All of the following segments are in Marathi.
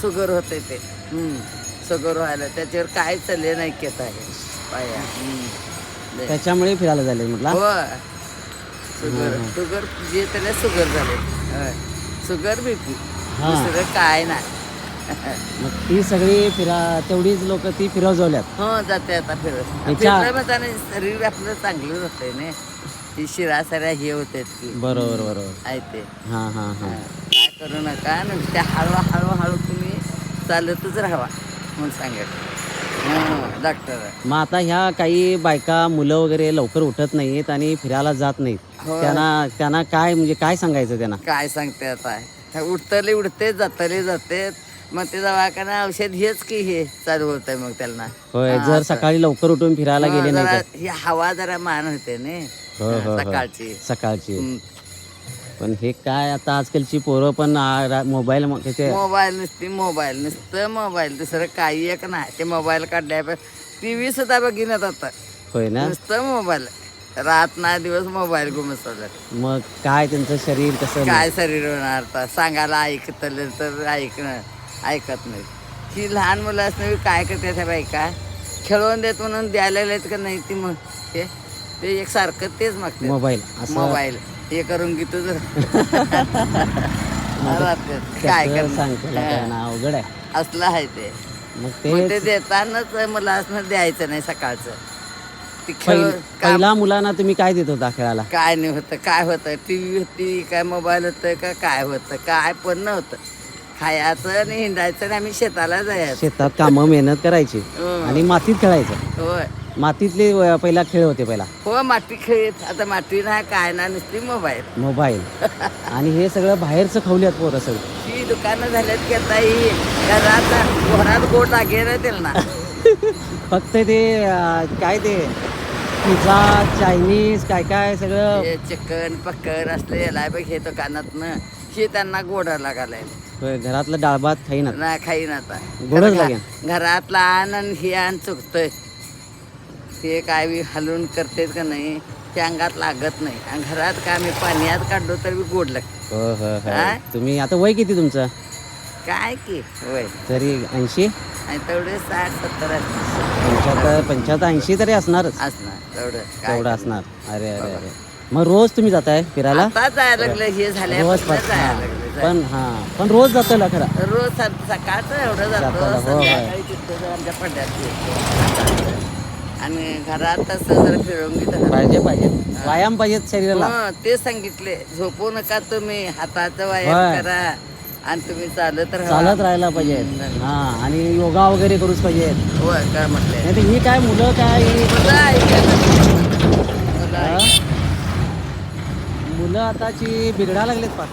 शुगर होते ते शुगर व्हायला त्याच्यावर काय चालले नाही केत आहे पाया त्याच्यामुळे फिरायला झाले म्हटलं. हो शुगर शुगर जे त्याला शुगर झाले शुगर बीपी दुसरं काय नाही. मग ती सगळी तेवढीच लोक ती फिरवजवल्यात. हो जाते आता फिरत शरीर आपलं चांगलं होतंय ना. ती शिरा सऱ्या हे होते की बरोबर बरोबर आहे ते. हां हां हां काय करू नका नुसत्या हळूहळू तुम्ही चालतच राहावा म्हणून सांगेल डॉक्टर. मग आता ह्या काही बायका मुलं वगैरे लवकर उठत नाहीत आणि फिरायला जात नाहीत. त्यांना काय म्हणजे काय सांगायचं त्यांना? काय सांगते आता उठतले उडते जातले जाते मग ते दवाखाना औषध हेच की हे चालू होत आहे मग त्यांना. होय जर सकाळी लवकर उठून फिरायला गेले नाही तर ही हवा जरा मान होते ना सकाळची. पण हे काय आता आजकालची पोरं पण मोबाईल नुसतं मोबाईल दुसरं काही एक नाही. ते मोबाईल काढल्या TV सुद्धा बघिनत आता. होय ना नुसतं मोबाईल रात ना दिवस मोबाईल घुमसवलं. मग काय त्यांचं शरीर कसं काय शरीर होणार तर सांगायला ऐकतलं तर ऐकत नाही. ही लहान मुलं असणं काय करते त्या बायका खेळवून देत म्हणून द्यायला येत का नाही ती मग ते एक सारखं तेच मागते मोबाईल हे करून घे तुझं काय सांगतो अवघड आहे असलं आहे ते. मग ते देतानाच मला असं द्यायचं नाही सकाळचं. पहिला मुलांना तुम्ही काय देत होता खेळायला? काय नाही होतं काय होतं TV होती काय मोबाईल होतं का काय होतं काय पण नव्हतं. खायचं आणि हिंडायचं आणि आम्ही शेताला जायचं. शेतात कामं मेहनत करायची आणि मातीत खेळायचं. होय मातीतले पहिला खेळ होते पहिला. हो माती खेळत आता माती नाही काय ना नुसती मोबाईल आणि हे सगळं बाहेरचं खावल्यात पोरं सगळं. ही दुकानं झाल्यात की आता ही घरात गोट लागेल त्यांना. फक्त ते काय ते पिझ्झा चायनीज काय सगळं चिकन पक्कन असलं याला बघ हे दुकानातनं हे त्यांना गोडा लागायला. घरातलं डाळ भात खाईनात ना खाईन आता गोडच लागेल. घरातला आण आणि हे आण चुकतंय. हे काय हलवून करतेत का नाही ते अंगात लागत नाही. आणि घरात काय आम्ही पाण्यात काढलो तर बी गोड लागतं. तुम्ही आता वय किती तुमचं? काय की वय तरी 80 आणि तेवढे 60-70 75 80 तरी असणारच तेवढं असणार. अरे अरे अरे मग रोज तुम्ही जाताय फिरायला? जायला लागलं हे झालं पण रोज जातो ना खरा? रोज सकाळचं एवढं जातो आमच्या पड्यात आणि घरात तसं जर फिरवून घेत पाहिजे व्यायाम पाहिजे शरीराला. ते सांगितले झोपू नका तुम्ही हाताचा व्यायाम करा आणि तुम्ही चालत राहायला पाहिजे. आणि योगा वगैरे करूच पाहिजे. होय काय म्हटलंय नाही ही काय मुलं काय मुलं आताची बिघडायला लागलेत पाठ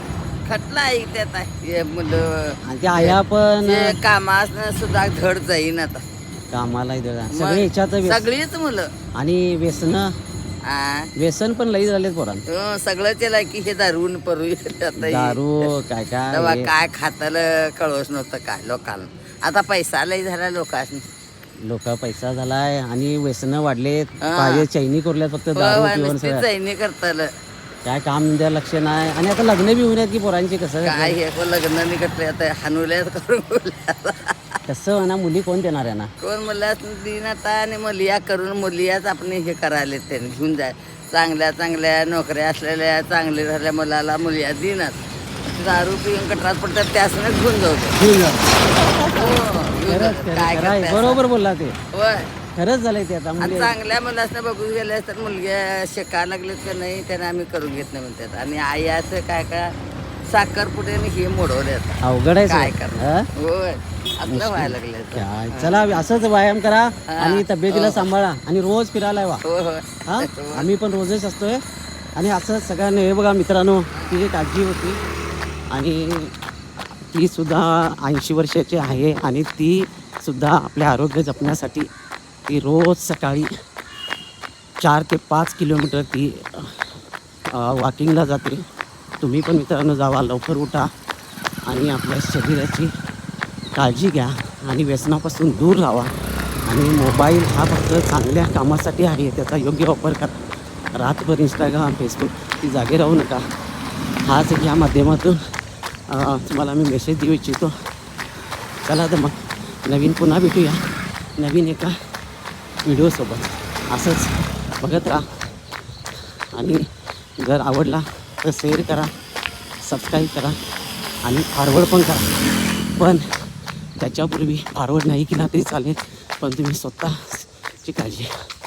खटला ऐकतात हे मुलं. आणि त्या आया पण कामास सुद्धा धड जाईन आता कामाला सगळीच मुलं. आणि व्यसन पण लई झालेत पोरांना. सगळं त्याला की हे दारून दारू काय खाताला कळवच नव्हतं काय लोकांना. आता पैसा लई झाला लोक पैसा झालाय आणि व्यसन वाढलेत. पाहिजे चैनी करल्यात फक्त दारू चैनी करताल काय काम द्यायला लक्ष नाही. आणि आता लग्न बी होण्यात की पोरांची कसं काय हे लग्न नाही करतले आता हानुल्यात करून कसं ना मुली कोण देणार आहे ना कोण मुला दिन आता आणि मुलिया करून मुलियाच आपण हे करायला त्यांनी घेऊन जाय. चांगल्या नोकऱ्या असलेल्या चांगल्या झाल्या मुलाला मुलिया दिनात दारू पिऊन कटरात पडतात त्यासनच घेऊन जाऊ. बरोबर बोलला ते. होय खरंच झालंय ते. आता चांगल्या मुलासने बघून गेले तर मुलग्या शिकायला लागलेत का नाही त्यांना आम्ही करून घेत नाही म्हणतात. आणि आई असं काय साखर पुढे हे मोडवले अवघड आहे काय करणार. होय असलं व्हायला लागलं. चला असंच व्यायाम करा आणि तब्येतीला सांभाळा आणि रोज फिरायला वा. आम्ही पण रोजच असतोय आणि असं सगळ्यांनी हे बघा मित्रांनो तिची काळजी होती आणि ती सुद्धा 80 वर्षाची आहे आणि ती सुद्धा आपले आरोग्य जपण्यासाठी ती रोज सकाळी 4 ते 5 किलोमीटर ती वॉकिंगला जाते. तुम्ही पण मित्रांनो जावा, लवकर उठा आणि आपल्या शरीराची काळजी घ्या आणि व्यसनापासून दूर राहा. आणि मोबाईल हा फक्त चांगल्या कामासाठी आहे, त्याचा योग्य वापर करा. रातभर इंस्टाग्राम फेसबुक ती जागे राहू नका. हाच या माध्यमातून तुम्हाला मी मेसेज देऊ इच्छितो चला तर मग नवीन पुन्हा भेटूया नवीन एका व्हिडिओसोबत. असंच बघत राहा आणि जर आवडला तर शेअर करा, सबस्क्राईब करा आणि फॉरवर्ड पण करा. पण त्याच्यापूर्वी फॉरवर्ड नाही केला तरी चालेल, पण तुम्ही स्वतःची काळजी घ्या.